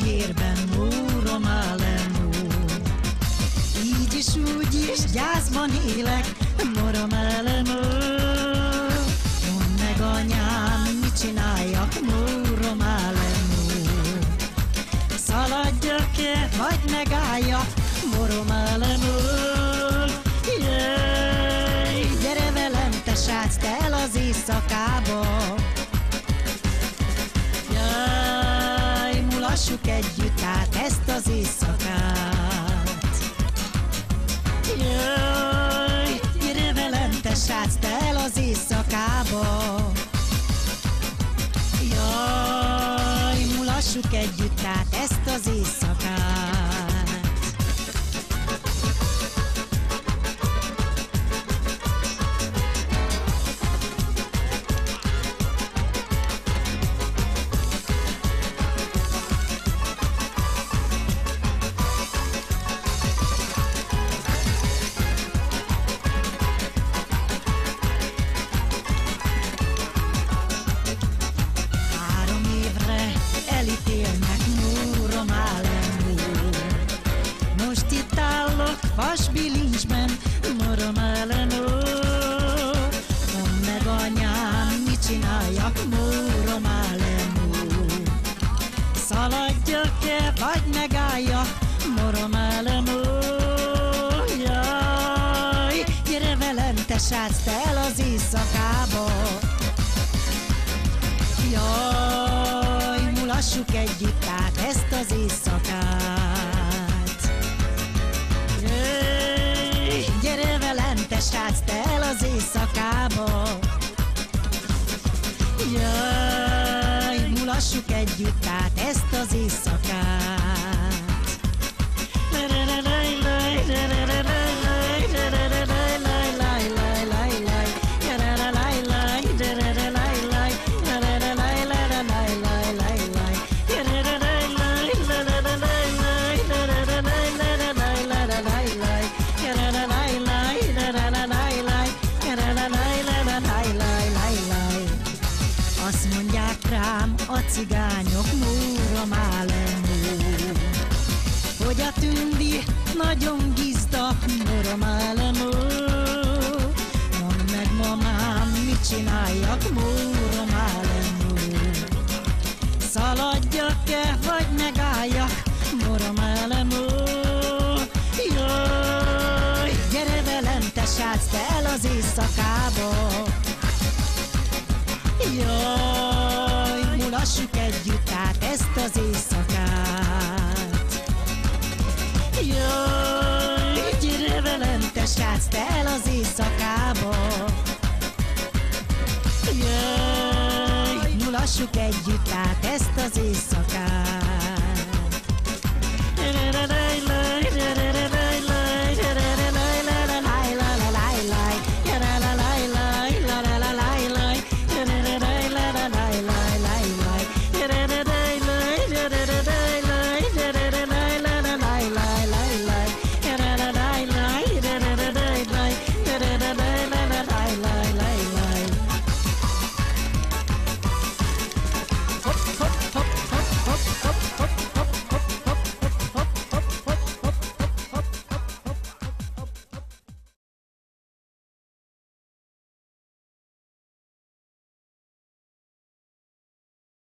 térben, múrom állemú. Így is, úgy is, gyászban élek, morom állemú. Mondd meg anyám, mit csináljak, múrom állemú. Szaladjak-e, vagy megálljak, morom állemú. Gyere velem, te srác, te el az éjszakába. Jaj, mulassuk együtt át ezt az éjszakát. Jaj, gyere velem, te srác, te el az éjszakába. Jaj, mulassuk együtt át ezt az éjszakát. Vasbilincsben, morom állenó. Mondd meg anyám, mit csináljak, morom állenó. Szaladjak-e, vagy megálljak, morom állenó. Jaj, gyere velem, te srác, te el az éjszakába. Jaj, mulassuk együtt át ezt az éjszakát. Gyere velem, te srác, te el az éjszakába. Jaj, mulassuk együtt át ezt az éjszakát. Azt mondják rám a cigányok, múrom állemú, hogy a tündi nagyon gizda, morom állemú. Mondd meg mamám, mit csináljak, múrom állemú. Szaladjak-e, vagy megálljak, morom állemú. Jaj, gyere velem, te srác, te el az éjszakába. Jaj, mulassuk együtt át ezt az éjszakát. Jaj, gyere velem, te srác, te el az éjszakába. Jaj, mulassuk együtt át ezt az éjszakát.